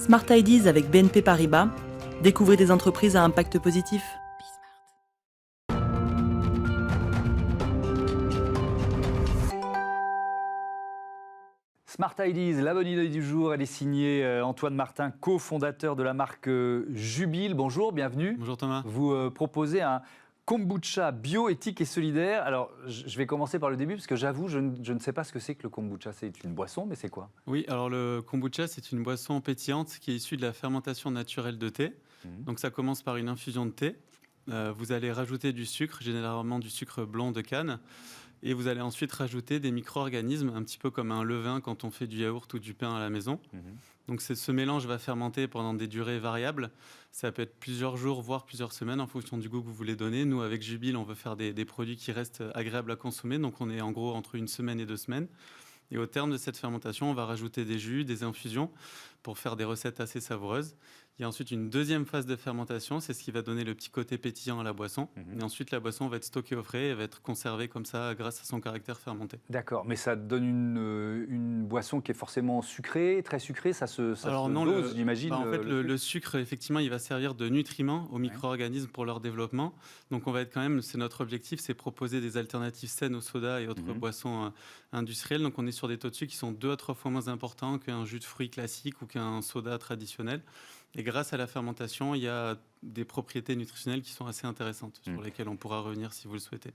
Smart Ideas avec BNP Paribas. Découvrez des entreprises à impact positif. Smart Ideas, la bonne idée du jour, elle est signée Antoine Martin, cofondateur de la marque Jubile. Bonjour, bienvenue. Bonjour Thomas. Vous proposez un kombucha bio, éthique et solidaire. Alors, je vais commencer par le début parce que j'avoue, je ne sais pas ce que c'est que le kombucha. C'est une boisson, mais c'est quoi? Oui, alors le kombucha, c'est une boisson pétillante qui est issue de la fermentation naturelle de thé. Donc ça commence par une infusion de thé. Vous allez rajouter du sucre, généralement du sucre blanc de canne. Et vous allez ensuite rajouter des micro-organismes, un petit peu comme un levain quand on fait du yaourt ou du pain à la maison. Donc ce mélange va fermenter pendant des durées variables. Ça peut être plusieurs jours, voire plusieurs semaines en fonction du goût que vous voulez donner. Nous, avec Jubile, on veut faire des produits qui restent agréables à consommer. Donc on est en gros entre une semaine et 2 semaines. Et au terme de cette fermentation, on va rajouter des jus, des infusions pour faire des recettes assez savoureuses. Il y a ensuite une deuxième phase de fermentation, c'est ce qui va donner le petit côté pétillant à la boisson. Et ensuite, la boisson va être stockée au frais et va être conservée comme ça grâce à son caractère fermenté. D'accord, mais ça donne une boisson qui est forcément sucrée, très sucrée, ça se dose, j'imagine. En fait, le sucre, effectivement, il va servir de nutriment aux micro-organismes pour leur développement. Donc on va être quand même, c'est notre objectif, c'est proposer des alternatives saines au soda et autres boissons industrielles. Donc on est sur des taux de sucre qui sont 2 à 3 fois moins importants qu'un jus de fruits classique ou qu'un soda traditionnel. Et grâce à la fermentation, il y a des propriétés nutritionnelles qui sont assez intéressantes, sur lesquelles on pourra revenir si vous le souhaitez.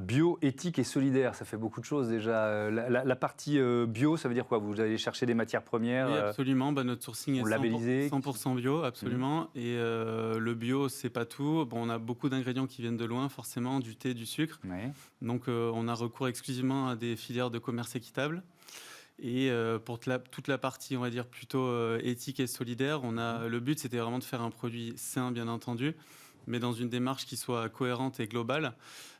Bio, éthique et solidaire, ça fait beaucoup de choses déjà. La partie bio, ça veut dire quoi? Vous allez chercher des matières premières Oui, absolument. Notre sourcing est labellisé. 100% bio, absolument. Et le bio, c'est pas tout. On a beaucoup d'ingrédients qui viennent de loin, forcément, du thé, du sucre. Donc, on a recours exclusivement à des filières de commerce équitable. Et pour toute la partie, on va dire, plutôt éthique et solidaire, le but, c'était vraiment de faire un produit sain, bien entendu, mais dans une démarche qui soit cohérente et globale.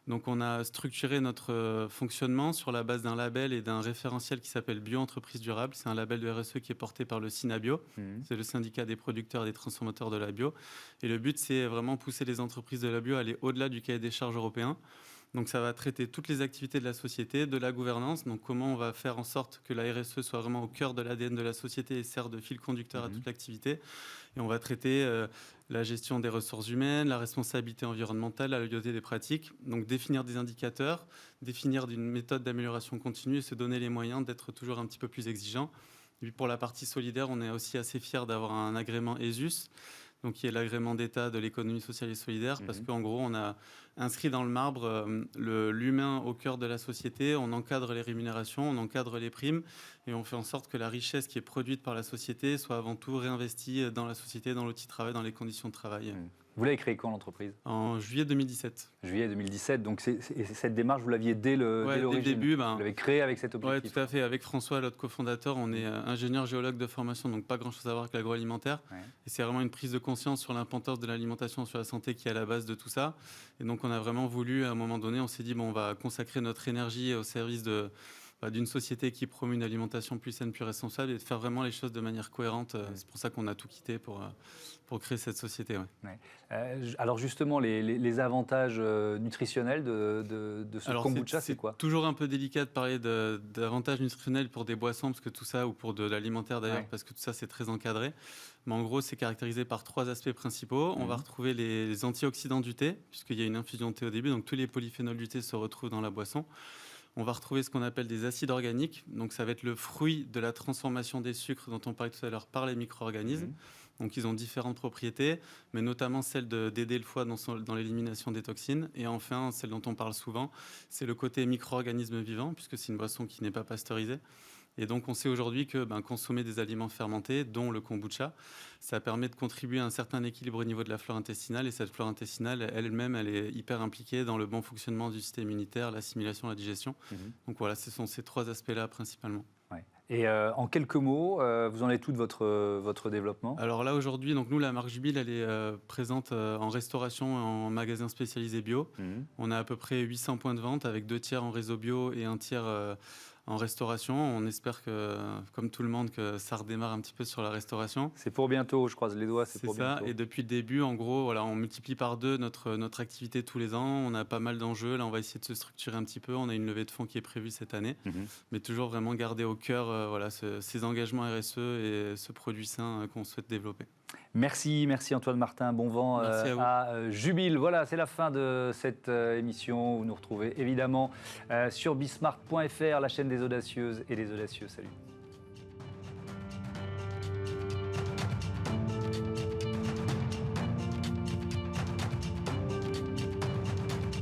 Donc, on a structuré notre fonctionnement sur la base d'un label et d'un référentiel qui s'appelle Bio-Entreprise Durable. C'est un label de RSE qui est porté par le SINABio. C'est le syndicat des producteurs et des transformateurs de la bio. Et le but, c'est vraiment pousser les entreprises de la bio à aller au-delà du cahier des charges européen. Donc ça va traiter toutes les activités de la société, de la gouvernance, donc comment on va faire en sorte que la RSE soit vraiment au cœur de l'ADN de la société et sert de fil conducteur à toute l'activité. Et on va traiter la gestion des ressources humaines, la responsabilité environnementale, la loyauté des pratiques, donc définir des indicateurs, définir une méthode d'amélioration continue et se donner les moyens d'être toujours un petit peu plus exigeant. Et puis pour la partie solidaire, on est aussi assez fiers d'avoir un agrément ESUS, donc qui est l'agrément d'État de l'économie sociale et solidaire, parce qu'en gros, on a inscrit dans le marbre l'humain au cœur de la société, on encadre les rémunérations, on encadre les primes, et on fait en sorte que la richesse qui est produite par la société soit avant tout réinvestie dans la société, dans l'outil de travail, dans les conditions de travail. Vous l'avez créé quand, l'entreprise? En juillet 2017. Juillet 2017, donc cette démarche, vous l'aviez dès l'origine? Dès le début. Vous l'avez créée avec cet objectif? Oui, tout à fait. Avec François, notre cofondateur, on est ingénieur géologue de formation, donc pas grand-chose à voir avec l'agroalimentaire. Et c'est vraiment une prise de conscience sur l'importance de l'alimentation, sur la santé qui est à la base de tout ça. Et donc on a vraiment voulu, à un moment donné, on s'est dit, on va consacrer notre énergie au service d'une société qui promeut une alimentation plus saine, plus responsable et de faire vraiment les choses de manière cohérente. C'est pour ça qu'on a tout quitté pour créer cette société. Alors justement, les avantages nutritionnels de ce kombucha, c'est quoi? C'est toujours un peu délicat de parler d'avantages nutritionnels pour des boissons, parce que tout ça, ou pour de l'alimentaire d'ailleurs, parce que tout ça c'est très encadré. Mais en gros, c'est caractérisé par 3 aspects principaux. On va retrouver les antioxydants du thé, puisqu'il y a une infusion de thé au début, donc tous les polyphénols du thé se retrouvent dans la boisson. On va retrouver ce qu'on appelle des acides organiques. Donc, ça va être le fruit de la transformation des sucres dont on parlait tout à l'heure par les micro-organismes. Donc, ils ont différentes propriétés, mais notamment celle d'aider le foie dans l'élimination des toxines. Et enfin, celle dont on parle souvent, c'est le côté micro-organisme vivant, puisque c'est une boisson qui n'est pas pasteurisée. Et donc, on sait aujourd'hui que consommer des aliments fermentés, dont le kombucha, ça permet de contribuer à un certain équilibre au niveau de la flore intestinale. Et cette flore intestinale, elle-même, elle est hyper impliquée dans le bon fonctionnement du système immunitaire, l'assimilation, la digestion. Donc voilà, ce sont ces 3 aspects-là principalement. Et en quelques mots, vous en êtes où de votre développement? Alors là, aujourd'hui, donc nous, la marque Jubile, elle est présente en restauration et en magasin spécialisé bio. On a à peu près 800 points de vente avec 2 tiers en réseau bio et 1 tiers en restauration. On espère que, comme tout le monde, que ça redémarre un petit peu sur la restauration. C'est pour bientôt, je croise les doigts, c'est pour ça. bientôt. Et depuis le début, en gros, voilà, on multiplie par 2 notre activité tous les ans. On a pas mal d'enjeux. Là, on va essayer de se structurer un petit peu. On a une levée de fonds qui est prévue cette année. Mais toujours vraiment garder au cœur voilà, ces engagements RSE et ce produit sain qu'on souhaite développer. Merci Antoine Martin, bon vent à Jubile. Voilà, c'est la fin de cette émission. Vous nous retrouvez évidemment sur bismart.fr, la chaîne des audacieuses et des audacieux. Salut.